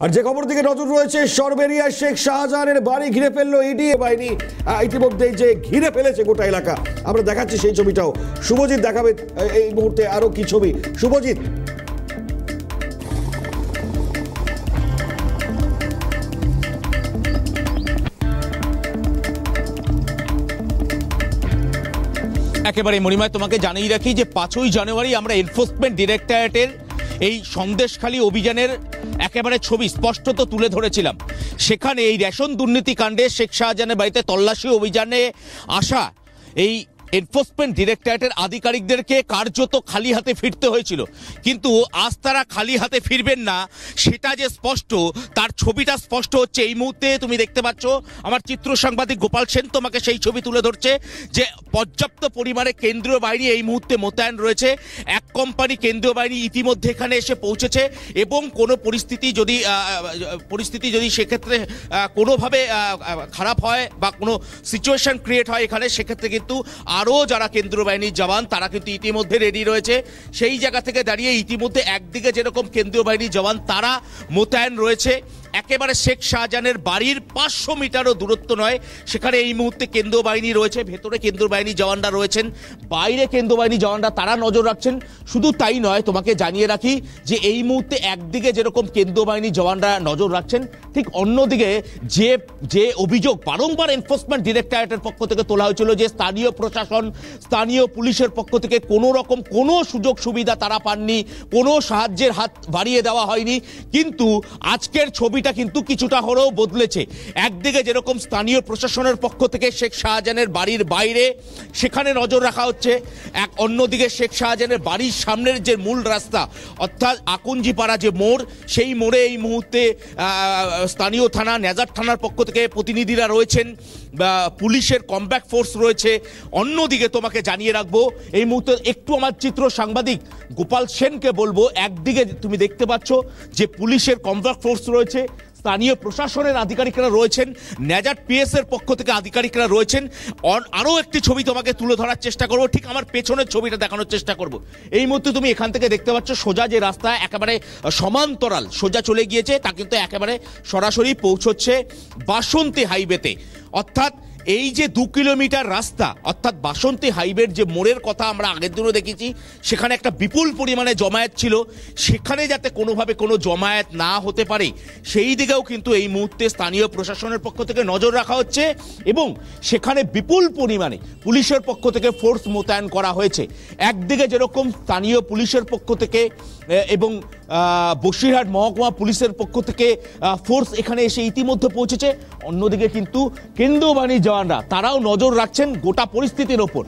আর যে খবর দিকে নজর রয়েছে, সরবেরিয়া শেখ শাহজাহানের বাড়ি ঘিরে ফেললো ইডি বাহিনী। ইতিমধ্যে যে ঘিরে ফেলেছে গোটা এলাকা, আমরা দেখাচ্ছি সেই ছবিটাও। শুভজিৎ দেখাবে এই মুহূর্তে আরো কি ছবি। শুভজিৎ, একেবারে মণিময়, তোমাকে জানিয়ে রাখি যে 5ই জানুয়ারি আমরা এনফোর্সমেন্ট ডিরেক্টরেটের এই সন্দেশখালী অভিযানের একেবারে ছবি স্পষ্টত তুলে ধরেছিলাম। সেখানে এই রেশন দুর্নীতি কাণ্ডে শেখ শাহজাহানের বাড়িতে তল্লাশি অভিযানে আসা এই এনফোর্সমেন্ট ডিরেক্টরেটের আধিকারিকদেরকে কার্যত খালি হাতে ফিরতে হয়েছিল, কিন্তু আজ তারা খালি হাতে ফিরবেন না সেটা যে স্পষ্ট, তার ছবিটা স্পষ্ট হচ্ছে এই মুহূর্তে। তুমি দেখতে পাচ্ছ আমার চিত্র সাংবাদিক গোপাল সেন তোমাকে সেই ছবি তুলে ধরছে যে পর্যাপ্ত পরিমাণে কেন্দ্রীয় বাহিনী এই মুহূর্তে মোতায়েন রয়েছে। এক কোম্পানি কেন্দ্রীয় বাহিনী ইতিমধ্যে এখানে এসে পৌঁছেছে এবং কোনো পরিস্থিতি যদি সেক্ষেত্রে কোনোভাবে খারাপ হয় বা কোনো সিচুয়েশন ক্রিয়েট হয় এখানে, সেক্ষেত্রে কিন্তু আরও যারা কেন্দ্রীয় বাহিনীর জওয়ান তারা কিন্তু ইতিমধ্যে রেডি রয়েছে। সেই জায়গা থেকে দাঁড়িয়ে ইতিমধ্যে একদিকে যেরকম কেন্দ্রীয় বাহিনীর জওয়ান তারা মোতায়েন রয়েছে, একেবারে শেখ শাহজাহানের বাড়ির 500 মিটারও দূরত্ব নয় সেখানে এই মুহূর্তে কেন্দ্রীয় বাহিনী রয়েছে। ভেতরে কেন্দ্রীয় বাহিনীর জওয়ানরা রয়েছেন, বাইরে কেন্দ্রীয় বাহিনীর জওয়ানরা তারা নজর রাখছেন। শুধু তাই নয়, তোমাকে জানিয়ে রাখি যে এই মুহূর্তে একদিকে যেরকম কেন্দ্রীয় বাহিনীর জওয়ানরা নজর রাখছেন, ঠিক অন্যদিকে যে অভিযোগ বারংবার এনফোর্সমেন্ট ডিরেক্টরেটের পক্ষ থেকে তোলা হয়েছিল যে স্থানীয় প্রশাসন, স্থানীয় পুলিশের পক্ষ থেকে কোনো রকম কোনো সুযোগ সুবিধা তারা পাননি, কোনো সাহায্যের হাত বাড়িয়ে দেওয়া হয়নি, কিন্তু আজকের ছবিটা কিন্তু কিছুটা হলেও বদলেছে। একদিকে যেরকম স্থানীয় প্রশাসনের পক্ষ থেকে শেখ শাহজাহানের বাড়ির বাইরে সেখানে নজর রাখা হচ্ছে, অন্যদিকে শেখ শাহজাহানের বাড়ির সামনের যে মূল রাস্তা অর্থাৎ আকুঞ্জিপাড়া যে মোড়, সেই মোড়ে এই মুহূর্তে স্থানীয় থানা নেজার থানার পক্ষ থেকে প্রতিনিধিরা রয়েছেন, পুলিশের কমব্যাক ফোর্স রয়েছে। অন্যদিকে তোমাকে জানিয়ে রাখবো এই মুহূর্তে একটু আমার চিত্র সাংবাদিক গোপাল সেনকে বলবো, একদিকে তুমি দেখতে পাচ্ছ যে পুলিশের কমব্যাক ফোর্স রয়েছে, স্থানীয় প্রশাসনের আধিকারিকরা রয়েছেন, নেজার পিএস এর পক্ষ থেকে আধিকারিকরা রয়েছেন। আরও একটি ছবি তোমাকে তুলে ধরার চেষ্টা করবো, ঠিক আমার পেছনের ছবিটা দেখানোর চেষ্টা করব। এই মুহূর্তে তুমি এখান থেকে দেখতে পাচ্ছ সোজা যে রাস্তা একেবারে সমান্তরাল সোজা চলে গিয়েছে, তা কিন্তু একেবারে সরাসরি পৌঁছচ্ছে বাসন্তী হাইওয়েতে। অর্থাৎ এই যে 2 কিলোমিটার রাস্তা, অর্থাৎ বাসন্তী হাইওয়ের যে মোড়ের কথা আমরা আগের দিনও দেখেছি, সেখানে একটা বিপুল পরিমাণে জমায়েত ছিল, সেখানে যাতে কোনোভাবে কোনো জমায়েত না হতে পারে সেই দিকেও কিন্তু এই মুহূর্তে স্থানীয় প্রশাসনের পক্ষ থেকে নজর রাখা হচ্ছে এবং সেখানে বিপুল পরিমাণে পুলিশের পক্ষ থেকে ফোর্স মোতায়েন করা হয়েছে। একদিকে যেরকম স্থানীয় পুলিশের পক্ষ থেকে এবং বসিরহাট মহকুমা পুলিশের পক্ষ থেকে ফোর্স এখানে এসে ইতিমধ্যে পৌঁছেছে, অন্যদিকে কিন্তু কেন্দ্রীয় বাহিনীর জওয়ানরা তারাও নজর রাখছেন গোটা পরিস্থিতির ওপর।